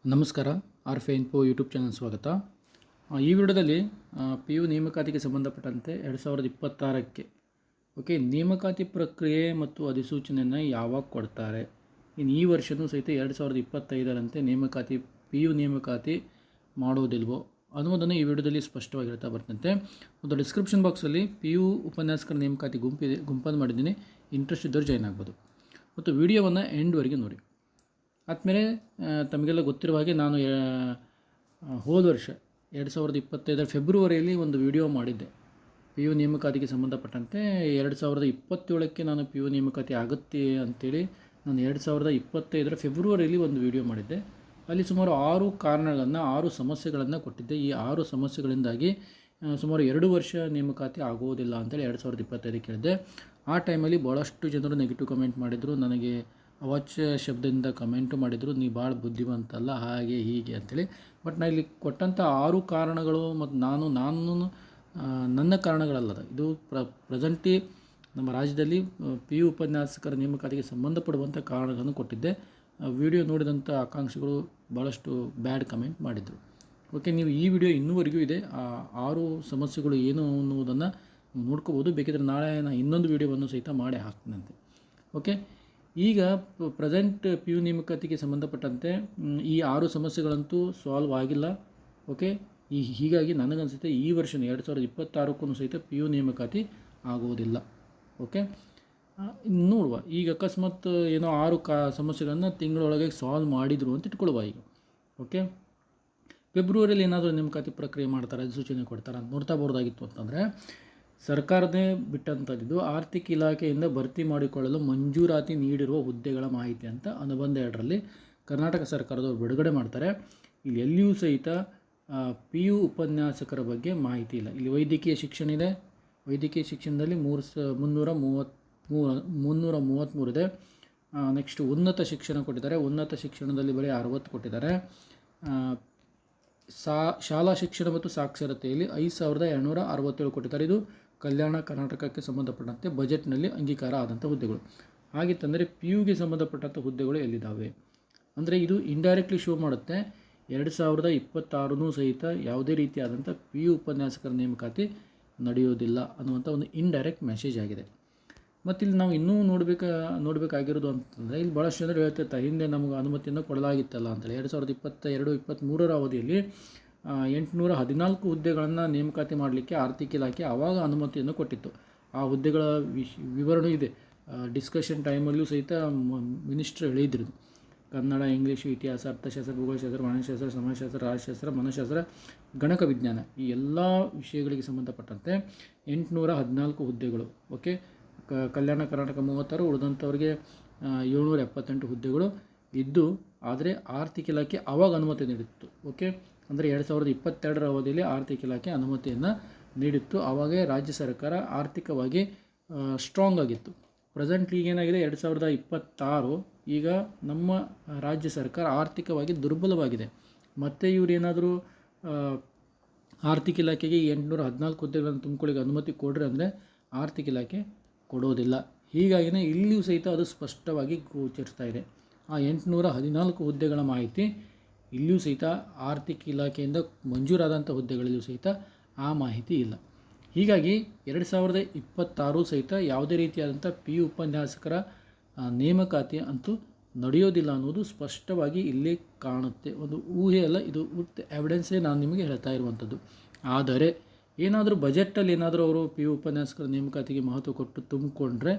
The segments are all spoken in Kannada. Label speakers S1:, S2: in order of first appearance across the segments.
S1: ನಮಸ್ಕಾರ. ಆರ್ಫೆ ಇನ್ಫೋ ಯೂಟ್ಯೂಬ್ ಚಾನಲ್ ಸ್ವಾಗತ. ಈ ವಿಡಿಯೋದಲ್ಲಿ ಪಿ ಯು ನೇಮಕಾತಿಗೆ ಸಂಬಂಧಪಟ್ಟಂತೆ 2026ಕ್ಕೆ ನೇಮಕಾತಿ ಪ್ರಕ್ರಿಯೆ ಮತ್ತು ಅಧಿಸೂಚನೆಯನ್ನು ಯಾವಾಗ ಕೊಡ್ತಾರೆ, ಇನ್ನು ಈ ವರ್ಷವೂ ಸಹಿತ 2025ರಂತೆ ನೇಮಕಾತಿ ಪಿ ಯು ನೇಮಕಾತಿ ಮಾಡೋದಿಲ್ವೋ ಅನ್ನೋದನ್ನು ಈ ವಿಡಿಯೋದಲ್ಲಿ ಸ್ಪಷ್ಟವಾಗಿರ್ತಾ ಬರ್ತಂತೆ. ಮತ್ತು ಡಿಸ್ಕ್ರಿಪ್ಷನ್ ಬಾಕ್ಸಲ್ಲಿ ಪಿ ಯು ಉಪನ್ಯಾಸಕರ ನೇಮಕಾತಿ ಗುಂಪನ್ನು ಮಾಡಿದ್ದೀನಿ. ಇಂಟ್ರೆಸ್ಟ್ ಇದ್ದವ್ರು ಜಾಯ್ನ್ ಆಗ್ಬೋದು. ಮತ್ತು ವಿಡಿಯೋವನ್ನು ಎಂಡ್ವರೆಗೆ ನೋಡಿ. ಆದಮೇಲೆ ತಮಗೆಲ್ಲ ಗೊತ್ತಿರುವ ಹಾಗೆ ನಾನು ಹೋದ ವರ್ಷ 2025 ಫೆಬ್ರವರಿಯಲ್ಲಿ ಒಂದು ವಿಡಿಯೋ ಮಾಡಿದ್ದೆ. ಪಿ ಯು ನೇಮಕಾತಿಗೆ ಸಂಬಂಧಪಟ್ಟಂತೆ 2027ಕ್ಕೆ ನಾನು ಪಿ ಯು ನೇಮಕಾತಿ ಆಗುತ್ತೆ ಅಂಥೇಳಿ ನಾನು 2025 ಫೆಬ್ರವರಿಯಲ್ಲಿ ಒಂದು ವಿಡಿಯೋ ಮಾಡಿದ್ದೆ. ಅಲ್ಲಿ ಸುಮಾರು 6 ಕಾರಣಗಳನ್ನು 6 ಸಮಸ್ಯೆಗಳನ್ನು ಕೊಟ್ಟಿದ್ದೆ. ಈ 6 ಸಮಸ್ಯೆಗಳಿಂದಾಗಿ ಸುಮಾರು 2 ವರ್ಷ ನೇಮಕಾತಿ ಆಗೋದಿಲ್ಲ ಅಂತೇಳಿ 2025 ಹೇಳಿದ್ದೆ. ಆ ಟೈಮಲ್ಲಿ ಭಾಳಷ್ಟು ಜನರು ನೆಗೆಟಿವ್ ಕಮೆಂಟ್ ಮಾಡಿದರು. ನನಗೆ ಅವಾಚ್ಯ ಶಬ್ದದಿಂದ ಕಮೆಂಟು ಮಾಡಿದರು, ನೀ ಭಾಳ ಬುದ್ಧಿವಂತಲ್ಲ ಹಾಗೆ ಹೀಗೆ ಅಂಥೇಳಿ. ಬಟ್ ನಾನು ಇಲ್ಲಿ ಕೊಟ್ಟಂಥ 6 ಕಾರಣಗಳು ಮತ್ತು ನಾನು ನನ್ನ ಕಾರಣಗಳಲ್ಲದ, ಇದು ಪ್ರೆಸೆಂಟಿ ನಮ್ಮ ರಾಜ್ಯದಲ್ಲಿ ಪಿ ಯು ಉಪನ್ಯಾಸಕರ ನೇಮಕಾತಿಗೆ ಸಂಬಂಧಪಡುವಂಥ ಕಾರಣಗಳನ್ನು ಕೊಟ್ಟಿದ್ದೆ. ವಿಡಿಯೋ ನೋಡಿದಂಥ ಆಕಾಂಕ್ಷಿಗಳು ಭಾಳಷ್ಟು ಬ್ಯಾಡ್ ಕಮೆಂಟ್ ಮಾಡಿದರು. ನೀವು ಈ ವಿಡಿಯೋ ಇನ್ನೂವರೆಗೂ ಇದೆ. ಆ 6 ಸಮಸ್ಯೆಗಳು ಏನು ಅನ್ನುವುದನ್ನು ನೋಡ್ಕೋಬೋದು. ಬೇಕಿದ್ರೆ ನಾಳೆ ನಾನು ಇನ್ನೊಂದು ವಿಡಿಯೋವನ್ನು ಸಹಿತ ಮಾಡಿ ಹಾಕ್ತೀನಂತೆ. ಈಗ ಪ್ರೆಸೆಂಟ್ ಪಿ ಯು ನೇಮಕಾತಿಗೆ ಸಂಬಂಧಪಟ್ಟಂತೆ ಈ 6 ಸಮಸ್ಯೆಗಳಂತೂ ಸಾಲ್ವ್ ಆಗಿಲ್ಲ. ಹೀಗಾಗಿ ನನಗನ್ಸುತ್ತೆ ಈ ವರ್ಷ 2026ಕ್ಕೂ ಸಹಿತ ಪಿ ಯು ನೇಮಕಾತಿ ಆಗುವುದಿಲ್ಲ. ನೋಡುವ. ಈಗ ಅಕಸ್ಮಾತ್ ಏನೋ 6 ಸಮಸ್ಯೆಗಳನ್ನು ತಿಂಗಳೊಳಗೆ ಸಾಲ್ವ್ ಮಾಡಿದರು ಅಂತ ಇಟ್ಕೊಳ್ಳುವ. ಈಗ ಫೆಬ್ರವರಿಯಲ್ಲಿ ಏನಾದರೂ ನೇಮಕಾತಿ ಪ್ರಕ್ರಿಯೆ ಮಾಡ್ತಾರೆ, ಅಧಿಸೂಚನೆ ಕೊಡ್ತಾರೆ ಅಂತ ನೋಡ್ತಾ ಬರ್ಬೋದಾಗಿತ್ತು. ಅಂತಂದರೆ ಸರ್ಕಾರದೇ ಬಿಟ್ಟಂಥದ್ದು ಆರ್ಥಿಕ ಇಲಾಖೆಯಿಂದ ಭರ್ತಿ ಮಾಡಿಕೊಳ್ಳಲು ಮಂಜೂರಾತಿ ನೀಡಿರುವ ಹುದ್ದೆಗಳ ಮಾಹಿತಿ ಅಂತ ಅನುಬಂಧ 2ರಲ್ಲಿ ಕರ್ನಾಟಕ ಸರ್ಕಾರದವರು ಬಿಡುಗಡೆ ಮಾಡ್ತಾರೆ. ಇಲ್ಲಿ ಎಲ್ಲಿಯೂ ಸಹಿತ ಪಿ ಯು ಉಪನ್ಯಾಸಕರ ಬಗ್ಗೆ ಮಾಹಿತಿ ಇಲ್ಲ. ಇಲ್ಲಿ ವೈದ್ಯಕೀಯ ಶಿಕ್ಷಣ ಇದೆ. ವೈದ್ಯಕೀಯ ಶಿಕ್ಷಣದಲ್ಲಿ 333 ಇದೆ. ನೆಕ್ಸ್ಟ್ ಉನ್ನತ ಶಿಕ್ಷಣ ಕೊಟ್ಟಿದ್ದಾರೆ. ಉನ್ನತ ಶಿಕ್ಷಣದಲ್ಲಿ ಬರೀ 60 ಕೊಟ್ಟಿದ್ದಾರೆ. ಶಾಲಾ ಶಿಕ್ಷಣ ಮತ್ತು ಸಾಕ್ಷರತೆಯಲ್ಲಿ 5267 ಕೊಟ್ಟಿದ್ದಾರೆ. ಇದು ಕಲ್ಯಾಣ ಕರ್ನಾಟಕಕ್ಕೆ ಸಂಬಂಧಪಟ್ಟಂತೆ ಬಜೆಟ್ನಲ್ಲಿ ಅಂಗೀಕಾರ ಆದಂಥ ಹುದ್ದೆಗಳು. ಹಾಗಿತ್ತಂದರೆ ಪಿ ಯುಗೆ ಸಂಬಂಧಪಟ್ಟಂಥ ಹುದ್ದೆಗಳು ಎಲ್ಲಿದ್ದಾವೆ ಅಂದರೆ ಇದು ಇಂಡೈರೆಕ್ಟ್ಲಿ ಶೋ ಮಾಡುತ್ತೆ 2026 ಸಹಿತ ಯಾವುದೇ ರೀತಿಯಾದಂಥ ಪಿ ಯು ಉಪನ್ಯಾಸಕರ ನೇಮಕಾತಿ ನಡೆಯೋದಿಲ್ಲ ಅನ್ನುವಂಥ ಒಂದು ಇಂಡೈರೆಕ್ಟ್ ಮೆಸೇಜ್ ಆಗಿದೆ. ಮತ್ತು ಇಲ್ಲಿ ನಾವು ಇನ್ನೂ ನೋಡಬೇಕಾಗಿರೋದು ಅಂತಂದರೆ ಇಲ್ಲಿ ಭಾಳಷ್ಟು ಜನರು ಹೇಳ್ತಿರ್ತಾರೆ, ಹಿಂದೆ ನಮಗೆ ಅನುಮತಿಯನ್ನು ಕೊಡಲಾಗಿತ್ತಲ್ಲ ಅಂತೇಳಿ. 2022-23 ಅವಧಿಯಲ್ಲಿ 814 ಹುದ್ದೆಗಳನ್ನು ನೇಮಕಾತಿ ಮಾಡಲಿಕ್ಕೆ ಆರ್ಥಿಕ ಇಲಾಖೆ ಆವಾಗ ಅನುಮತಿಯನ್ನು ಕೊಟ್ಟಿತ್ತು. ಆ ಹುದ್ದೆಗಳ ವಿವರಣೆ ಇದೆ. ಡಿಸ್ಕಷನ್ ಟೈಮಲ್ಲಿಯೂ ಸಹಿತ ಮಿನಿಸ್ಟ್ರ್ ಹೇಳಿದ್ರು. ಕನ್ನಡ, ಇಂಗ್ಲೀಷು, ಇತಿಹಾಸ, ಅರ್ಥಶಾಸ್ತ್ರ, ಭೂಗೋಳಶಾಸ್ತ್ರ, ವಾಣಿಜ್ಯಶಾಸ್ತ್ರ, ಸಮಾಜಶಾಸ್ತ್ರ, ರಾಜಶಾಸ್ತ್ರ, ಮನಃಶಾಸ್ತ್ರ, ಗಣಕ ವಿಜ್ಞಾನ ಈ ಎಲ್ಲ ವಿಷಯಗಳಿಗೆ ಸಂಬಂಧಪಟ್ಟಂತೆ 814 ಹುದ್ದೆಗಳು. ಕಲ್ಯಾಣ ಕರ್ನಾಟಕ 36, ಉಳಿದಂಥವ್ರಿಗೆ 778 ಹುದ್ದೆಗಳು ಇದ್ದು, ಆದರೆ ಆರ್ಥಿಕ ಇಲಾಖೆ ಆವಾಗ ಅನುಮತಿ ನೀಡಿತ್ತು. ಅಂದರೆ 2022 ಅವಧಿಯಲ್ಲಿ ಆರ್ಥಿಕ ಇಲಾಖೆ ಅನುಮತಿಯನ್ನು ನೀಡಿತ್ತು. ಆವಾಗೇ ರಾಜ್ಯ ಸರ್ಕಾರ ಆರ್ಥಿಕವಾಗಿ ಸ್ಟ್ರಾಂಗ್ ಆಗಿತ್ತು. ಪ್ರೆಸೆಂಟ್ಲಿ ಏನಾಗಿದೆ 2026 ಈಗ ನಮ್ಮ ರಾಜ್ಯ ಸರ್ಕಾರ ಆರ್ಥಿಕವಾಗಿ ದುರ್ಬಲವಾಗಿದೆ. ಮತ್ತು ಇವರೇನಾದರೂ ಆರ್ಥಿಕ ಇಲಾಖೆಗೆ 814 ಹುದ್ದೆಗಳನ್ನು ತುಂಬಿಕೊಳ್ಳಿಕ್ಕೆ ಅನುಮತಿ ಕೊಡ್ರಿ ಅಂದರೆ ಆರ್ಥಿಕ ಇಲಾಖೆ ಕೊಡೋದಿಲ್ಲ. ಹೀಗಾಗಿಯೇ ಇಲ್ಲಿಯೂ ಸಹಿತ ಅದು ಸ್ಪಷ್ಟವಾಗಿ ಗೋಚರಿಸ್ತಾ ಇದೆ. ಆ 814 ಹುದ್ದೆಗಳ ಮಾಹಿತಿ ಇಲ್ಲಿಯೂ ಸಹಿತ ಆರ್ಥಿಕ ಇಲಾಖೆಯಿಂದ ಮಂಜೂರಾದಂಥ ಹುದ್ದೆಗಳಲ್ಲಿಯೂ ಸಹಿತ ಆ ಮಾಹಿತಿ ಇಲ್ಲ. ಹೀಗಾಗಿ 2026 ಸಹಿತ ಯಾವುದೇ ರೀತಿಯಾದಂಥ ಪಿ ಯು ಉಪನ್ಯಾಸಕರ ನೇಮಕಾತಿ ಅಂತೂ ನಡೆಯೋದಿಲ್ಲ ಅನ್ನೋದು ಸ್ಪಷ್ಟವಾಗಿ ಇಲ್ಲಿ ಕಾಣುತ್ತೆ. ಒಂದು ಊಹೆ ಅಲ್ಲ, ಇದು ವಿತ್ ಎವಿಡೆನ್ಸೇ ನಾನು ನಿಮಗೆ ಹೇಳ್ತಾ ಇರುವಂಥದ್ದು. ಆದರೆ ಏನಾದರೂ ಬಜೆಟಲ್ಲಿ ಏನಾದರೂ ಅವರು ಪಿ ಯು ಉಪನ್ಯಾಸಕರ ನೇಮಕಾತಿಗೆ ಮಹತ್ವ ಕೊಟ್ಟು ತುಂಬಿಕೊಂಡ್ರೆ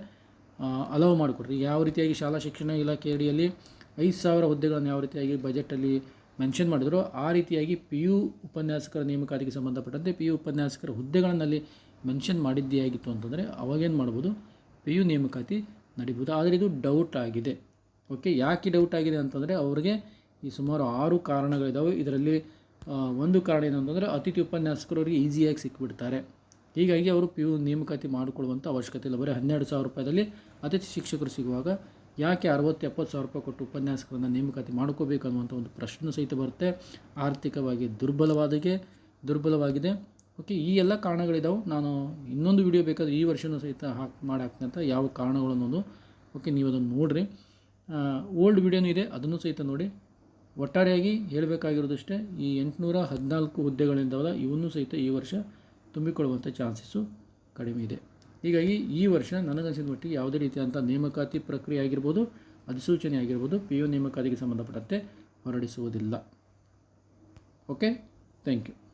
S1: ಅಲೌ ಮಾಡಿಕೊಡ್ರಿ. ಯಾವ ರೀತಿಯಾಗಿ ಶಾಲಾ ಶಿಕ್ಷಣ ಇಲಾಖೆ ಅಡಿಯಲ್ಲಿ 5000 ಹುದ್ದೆಗಳನ್ನು ಯಾವ ರೀತಿಯಾಗಿ ಬಜೆಟಲ್ಲಿ ಮೆನ್ಷನ್ ಮಾಡಿದ್ರು, ಆ ರೀತಿಯಾಗಿ ಪಿ ಯು ಉಪನ್ಯಾಸಕರ ನೇಮಕಾತಿಗೆ ಸಂಬಂಧಪಟ್ಟಂತೆ ಪಿ ಯು ಉಪನ್ಯಾಸಕರ ಹುದ್ದೆಗಳನ್ನಲ್ಲಿ ಮೆನ್ಷನ್ ಮಾಡಿದ್ದೇ ಆಗಿತ್ತು ಅಂತಂದರೆ ಅವಾಗೇನು ಮಾಡ್ಬೋದು, ಪಿ ಯು ನೇಮಕಾತಿ ನಡಿಬೋದು. ಆದರೆ ಇದು ಡೌಟ್ ಆಗಿದೆ. ಯಾಕೆ ಡೌಟ್ ಆಗಿದೆ ಅಂತಂದರೆ ಅವ್ರಿಗೆ ಈ ಸುಮಾರು 6 ಕಾರಣಗಳಿದ್ದಾವೆ. ಇದರಲ್ಲಿ ಒಂದು ಕಾರಣ ಏನಂತಂದರೆ ಅತಿಥಿ ಉಪನ್ಯಾಸಕರು ಅವರಿಗೆ ಈಸಿಯಾಗಿ ಸಿಕ್ಕಿಬಿಡ್ತಾರೆ. ಹೀಗಾಗಿ ಅವರು ಪಿ ಯು ನೇಮಕಾತಿ ಮಾಡಿಕೊಳ್ಳುವಂಥ ಅವಶ್ಯಕತೆ ಇಲ್ಲ. ಬರೀ 12,000 ರೂಪಾಯಿದಲ್ಲಿ ಅತಿಥಿ ಶಿಕ್ಷಕರು ಸಿಗುವಾಗ ಯಾಕೆ 60-70 ಸಾವಿರ ರೂಪಾಯಿ ಕೊಟ್ಟು ಉಪನ್ಯಾಸಕರನ್ನು ನೇಮಕಾತಿ ಮಾಡ್ಕೋಬೇಕು ಅನ್ನುವಂಥ ಒಂದು ಪ್ರಶ್ನೆ ಸಹಿತ ಬರುತ್ತೆ. ಆರ್ಥಿಕವಾಗಿ ದುರ್ಬಲವಾಗಿದೆ. ಈ ಎಲ್ಲ ಕಾರಣಗಳಿದ್ದಾವೆ. ನಾನು ಇನ್ನೊಂದು ವಿಡಿಯೋ ಬೇಕಾದರೆ ಈ ವರ್ಷವೂ ಸಹಿತ ಹಾಕ್ತೀನಿ ಅಂತ ಯಾವ ಕಾರಣಗಳು ಅನ್ನೋದು. ನೀವು ಅದನ್ನು ನೋಡಿರಿ. ಓಲ್ಡ್ ವಿಡಿಯೋನೂ ಇದೆ, ಅದನ್ನು ಸಹಿತ ನೋಡಿ. ಒಟ್ಟಾರೆಯಾಗಿ ಹೇಳಬೇಕಾಗಿರೋದಷ್ಟೇ, ಈ 814 ಹುದ್ದೆಗಳಿಂದವಲ್ಲ, ಇವನ್ನೂ ಸಹಿತ ಈ ವರ್ಷ ತುಂಬಿಕೊಳ್ಳುವಂಥ ಚಾನ್ಸಸ್ಸು ಕಡಿಮೆ ಇದೆ. ಹೀಗಾಗಿ ಈ ವರ್ಷ ನನಗನ್ಸಿದ ಮಟ್ಟಿಗೆ ಯಾವುದೇ ರೀತಿಯಾದಂಥ ನೇಮಕಾತಿ ಪ್ರಕ್ರಿಯೆ ಆಗಿರ್ಬೋದು, ಅಧಿಸೂಚನೆ ಆಗಿರ್ಬೋದು, PU ನೇಮಕಾತಿಗೆ ಸಂಬಂಧಪಟ್ಟಂತೆ ಹೊರಡಿಸುವುದಿಲ್ಲ. Okay, thank you.